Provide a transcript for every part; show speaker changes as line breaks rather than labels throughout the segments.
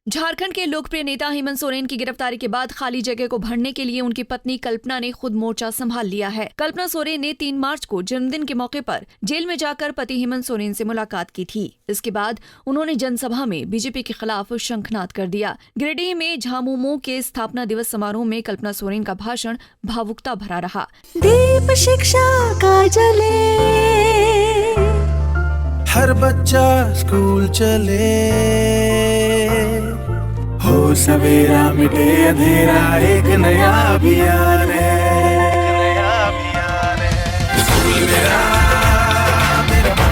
झारखंड के लोकप्रिय नेता हेमंत सोरेन की गिरफ्तारी के बाद खाली जगह को भरने के लिए उनकी पत्नी कल्पना ने खुद मोर्चा संभाल लिया है। कल्पना सोरेन ने 3 मार्च को जन्मदिन के मौके पर जेल में जाकर पति हेमंत सोरेन से मुलाकात की थी। इसके बाद उन्होंने जनसभा में बीजेपी के खिलाफ शंखनाद कर दिया। गिरिडीह में झामुमो के स्थापना दिवस समारोह में कल्पना सोरेन का भाषण भावुकता भरा रहा।
दीप शिक्षा का जले,
हर बच्चा स्कूल चले, हो सवेरा मिटे अंधेरा, एक नया अभियान है।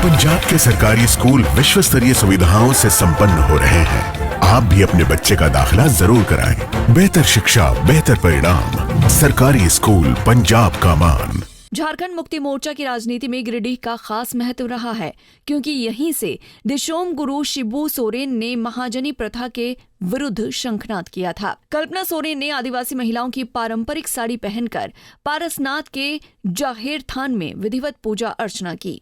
पंजाब के सरकारी स्कूल विश्व स्तरीय सुविधाओं से संपन्न हो रहे हैं। आप भी अपने बच्चे का दाखिला जरूर कराएं। बेहतर शिक्षा, बेहतर परिणाम, सरकारी स्कूल पंजाब का मान।
झारखंड मुक्ति मोर्चा की राजनीति में गिरिडीह का खास महत्व रहा है, क्योंकि यहीं से दिशोम गुरु शिबू सोरेन ने महाजनी प्रथा के विरुद्ध शंखनाद किया था। कल्पना सोरेन ने आदिवासी महिलाओं की पारंपरिक साड़ी पहनकर पारसनाथ के जाहेर थान में विधिवत पूजा अर्चना की।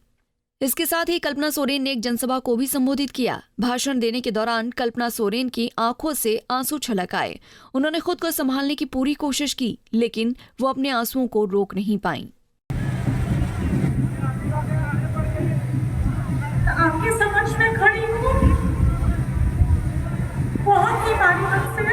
इसके साथ ही कल्पना सोरेन ने एक जनसभा को भी संबोधित किया। भाषण देने के दौरान कल्पना सोरेन की आंखों से आंसू छलक आए। उन्होंने खुद को संभालने की पूरी कोशिश की, लेकिन वो अपने आंसुओं को रोक नहीं पाईं।
आपके समक्ष में खड़ी हूँ बहुत ही भारी मन से।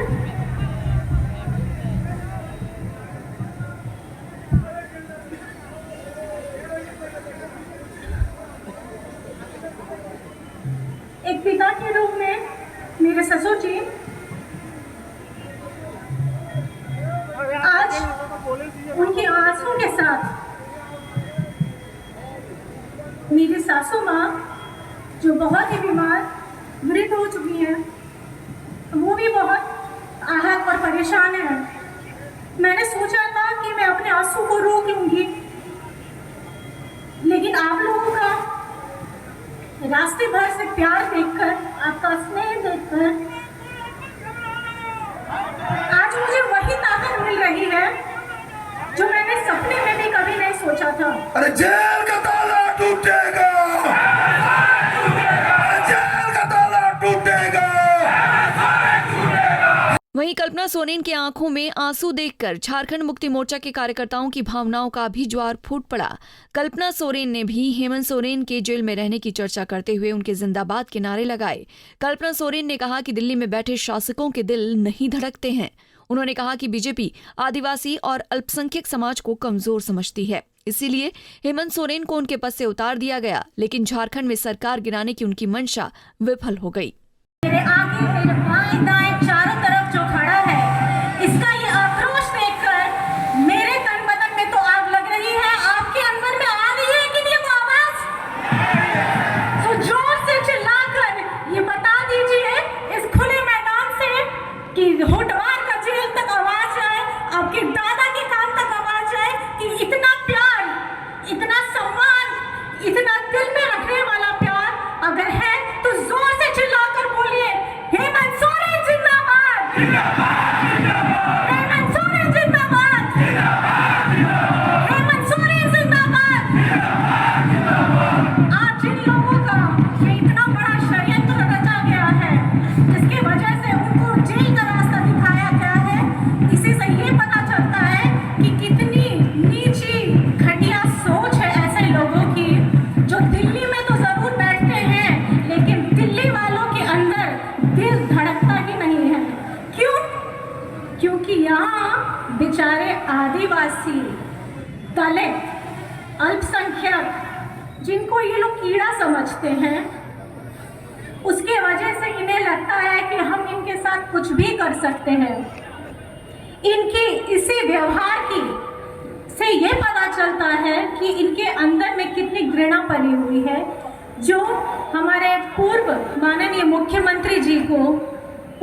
एक पिता के रूप में मेरे ससुर जी आज उनके आंसू के साथ मेरी सासू माँ, जो बहुत ही बीमार मृत हो चुकी है, वो भी बहुत आहत और परेशान है। मैंने सोचा था कि मैं अपने आंसू को रोक लूंगी, लेकिन आप लोगों का रास्ते भर से प्यार देखकर, आपका स्नेह देखकर आज मुझे वही ताकत मिल रही है जो मैंने सपने में भी कभी नहीं सोचा था।
अरे जेल का ताला टूटेगा,
वहीं कल्पना सोरेन की आंखों में आंसू देखकर झारखंड मुक्ति मोर्चा के कार्यकर्ताओं की भावनाओं का भी ज्वार फूट पड़ा। कल्पना सोरेन ने भी हेमंत सोरेन के जेल में रहने की चर्चा करते हुए उनके जिंदाबाद के नारे लगाए। कल्पना सोरेन ने कहा कि दिल्ली में बैठे शासकों के दिल नहीं धड़कते हैं। उन्होंने कहा कि बीजेपी आदिवासी और अल्पसंख्यक समाज को कमजोर समझती है, इसीलिए हेमंत सोरेन को उनके पद से उतार दिया गया, लेकिन झारखंड में सरकार गिराने की उनकी मंशा विफल हो गई।
मेरे आगे, मेरे बाएं दाएं चारों तरफ जो खड़ा है, इसका ये आक्रोश देखकर मेरे तन बदन में तो आग लग रही है। आपके अंदर में आ रही है कि नहीं वो आवाज? तो जोर से चिल्लाकर ये बता दीजिए इस खुले मैदान से कि होटवार का जेल तक आवाज आए, आपके दादा के काम तक आवाज आए कि इतना प्यार, इतना सम्मान, इतना दिल में रखने वाला प्यार अगर है तो जोर से चिल्लाकर बोलिए, हेमंत सोरेन जिंदाबाद, हेमंत सोरेन जिंदाबाद, हेमंत सोरेन जिंदाबाद। आज जिन लोगों का ये इतना बड़ा षड्यंत्र रचा गया है, जिसकी वजह से उनको जेल का रास्ता दिखाया गया है, इसी से ये पता चलता है कि कितनी नीची घटिया सोच है ऐसे लोगों की, जो दिल्ली में तो जरूर बैठते हैं, लेकिन दिल्ली वालों के अंदर दिल धड़कता ही नहीं है। क्यों? क्योंकि यहाँ बेचारे आदिवासी, दलित, अल्पसंख्यक, जिनको ये लोग कीड़ा समझते हैं, उसके वजह से इन्हें लगता है कि हम इनके साथ कुछ भी कर सकते हैं। इनके इसी व्यवहार की से ये पता चलता है कि इनके अंदर में कितनी घृणा पली हुई है, जो हमारे पूर्व माननीय मुख्यमंत्री जी को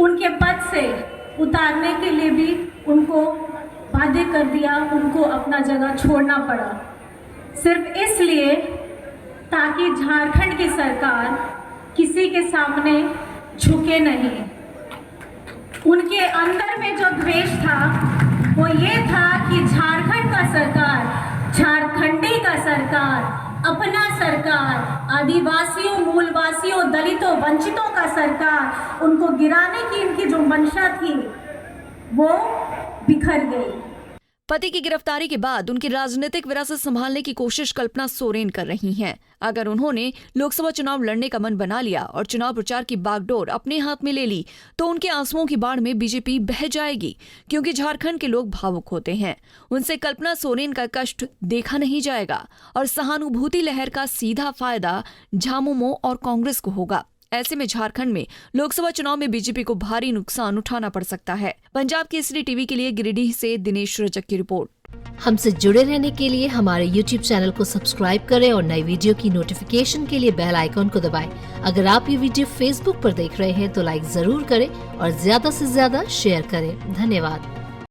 उनके पद से उतारने के लिए भी उनको बाध्य कर दिया, उनको अपना जगह छोड़ना पड़ा, सिर्फ इसलिए ताकि झारखंड की सरकार किसी के सामने झुके नहीं। उनके अंदर में जो द्वेष था वो ये था कि झारखंड का सरकार, झारखंडी का सरकार अपना सरकार, आदिवासियों, मूलवासियों, दलितों, वंचितों का सरकार, उनको गिराने की इनकी जो मंशा थी वो बिखर गई।
पति की गिरफ्तारी के बाद उनकी राजनीतिक विरासत संभालने की कोशिश कल्पना सोरेन कर रही हैं। अगर उन्होंने लोकसभा चुनाव लड़ने का मन बना लिया और चुनाव प्रचार की बागडोर अपने हाथ में ले ली तो उनके आंसुओं की बाढ़ में बीजेपी बह जाएगी, क्योंकि झारखंड के लोग भावुक होते हैं। उनसे कल्पना सोरेन का कष्ट देखा नहीं जाएगा और सहानुभूति लहर का सीधा फायदा झामुमो और कांग्रेस को होगा। ऐसे में झारखंड में लोकसभा चुनाव में बीजेपी को भारी नुकसान उठाना पड़ सकता है। पंजाब केसरी टीवी के लिए गिरिडीह से दिनेश रजक की रिपोर्ट।
हमसे जुड़े रहने के लिए हमारे YouTube चैनल को सब्सक्राइब करें और नई वीडियो की नोटिफिकेशन के लिए बेल आइकॉन को दबाएं। अगर आप ये वीडियो Facebook पर देख रहे हैं तो लाइक जरूर करें और ज्यादा से ज्यादा शेयर करें। धन्यवाद।